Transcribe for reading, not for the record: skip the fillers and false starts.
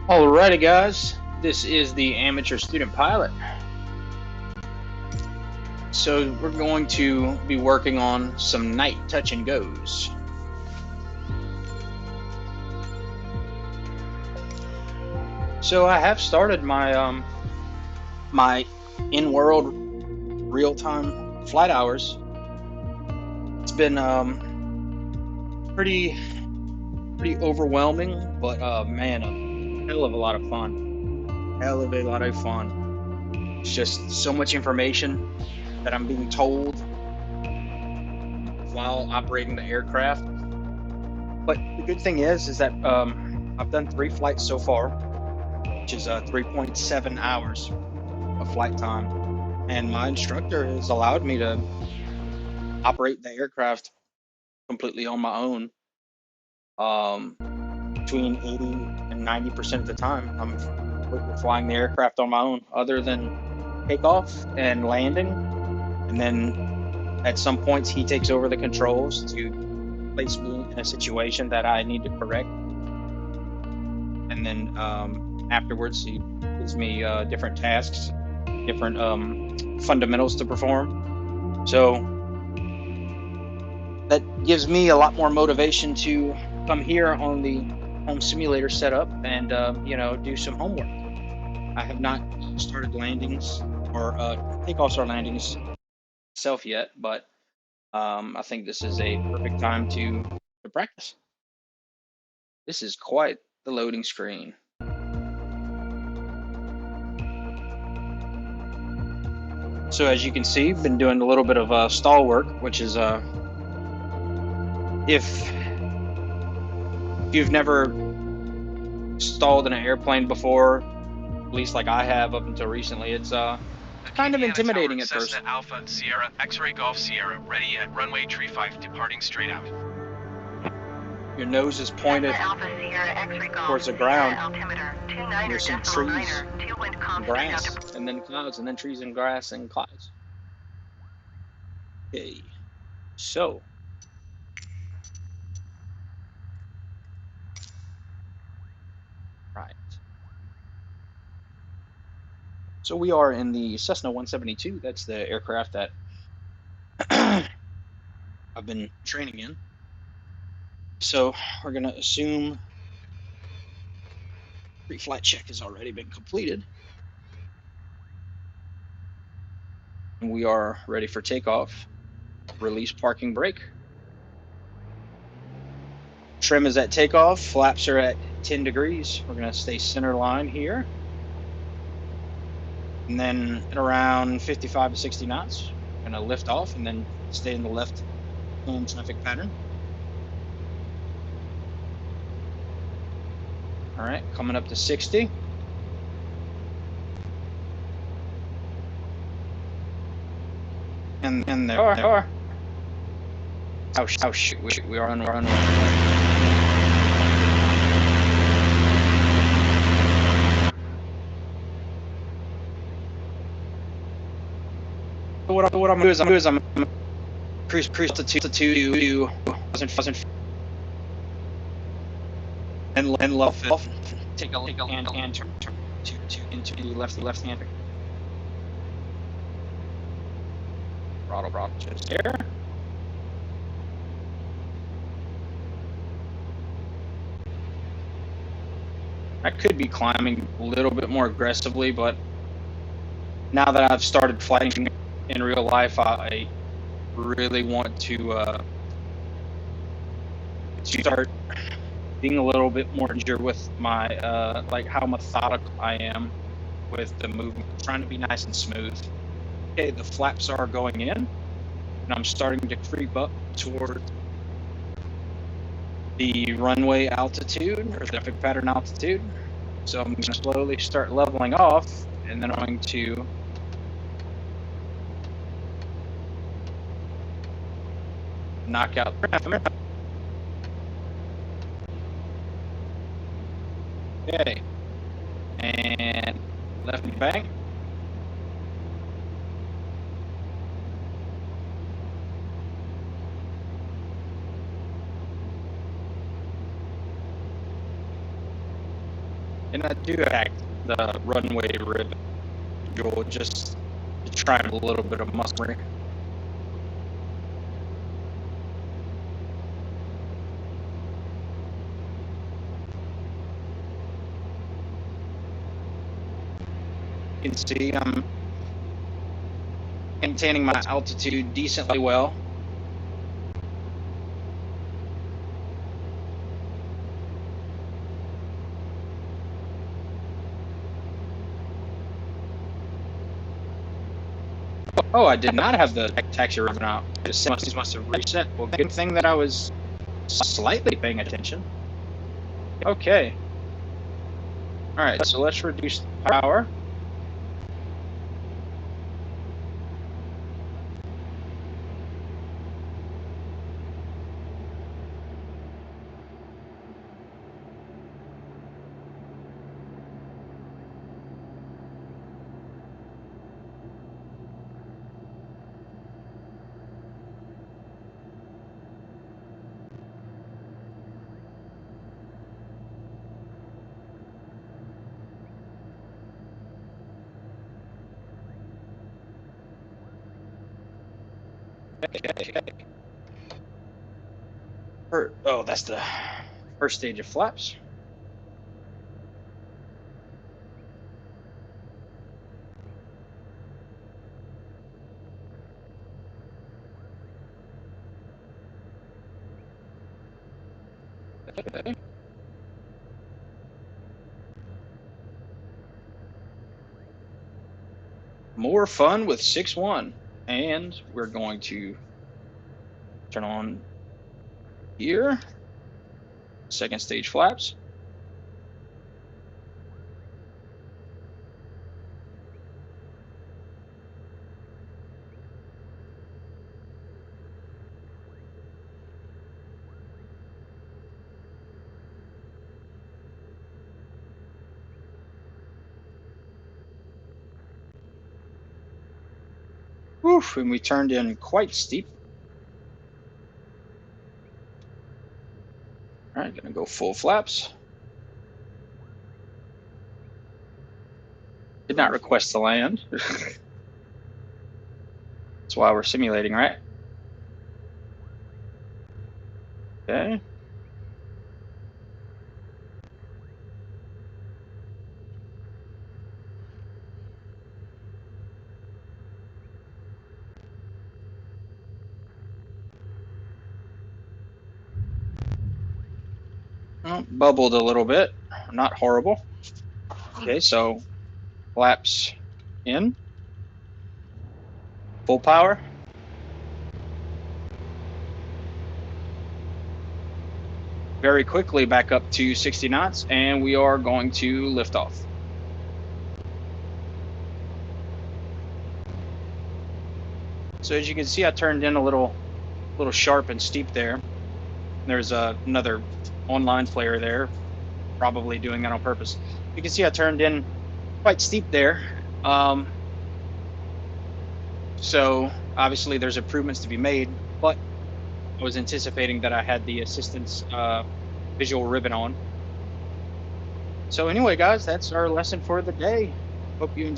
Alrighty, guys, this is the amateur student pilot. So we're going to be working on some night touch and goes. So I have started my my in-world real-time flight hours. It's been pretty overwhelming, but man, a hell of a lot of fun. Hell of a lot of fun. It's just so much information that I'm being told while operating the aircraft. But the good thing is that I've done 3 flights so far, which is 3.7 hours of flight time, and my instructor has allowed me to operate the aircraft completely on my own. Between 80 and 90% of the time, I'm completely flying the aircraft on my own, other than takeoff and landing, and then at some points he takes over the controls to place me in a situation that I need to correct, and then afterwards he gives me different tasks, different fundamentals to perform. So that gives me a lot more motivation to come here on the home simulator setup and do some homework. I have not started landings or takeoffs or landings myself yet, but I think this is a perfect time to practice. This is quite the loading screen. So as you can see, I've been doing a little bit of stall work, which is if you've never stalled in an airplane before, at least like I have up until recently, it's kind of intimidating at first. Cessna Alpha Sierra X-ray Golf Sierra, ready at runway 35, departing straight out. Your nose is pointed towards the ground. There's some trees and grass, and then clouds, and then trees and grass and clouds. Okay, so right. So we are in the Cessna 172. That's the aircraft that I've been training in. So we're gonna assume pre-flight check has already been completed. And we are ready for takeoff. Release parking brake. Trim is at takeoff. Flaps are at 10 degrees. We're gonna stay center line here. And then at around 55 to 60 knots, we're gonna lift off and then stay in the left hand traffic pattern. All right, coming up to 60. And there are. Oh shoot, we are on runway. What I'm gonna do is I'm cruise altitude to 1,000 feet and level off. Take a hand turn to into the left hand. Throttle just there. I could be climbing a little bit more aggressively, but now that I've started flying in real life, I really want to start being a little bit more sure with my like how methodical I am with the movement, trying to be nice and smooth. Okay, the flaps are going in, and I'm starting to creep up toward the runway altitude or traffic pattern altitude. So I'm going to slowly start leveling off, and then I'm going to knock out the trim. Okay, and left bank. And I do hack the runway ribbon just to try a little bit of muscle memory. You can see I'm maintaining my altitude decently well. Oh, I did not have the taxi ribbon out. The settings must have reset. Well, good thing that I was slightly paying attention. Okay. All right, so let's reduce the power. Oh, that's the first stage of flaps. Okay. More fun with 6-1. And we're going to turn on here. Second stage flaps. Oof, and we turned in quite steep. All right, gonna go full flaps. Did not request to land. That's why we're simulating, right? Okay. Well, bubbled a little bit, not horrible. Okay, so flaps in, full power. Very quickly back up to 60 knots, and we are going to lift off. So as you can see, I turned in a little sharp and steep there. There's another online player there, probably doing that on purpose. You can see I turned in quite steep there. So obviously there's improvements to be made, but I was anticipating that I had the assistance visual ribbon on. So anyway, guys, that's our lesson for the day. Hope you enjoyed.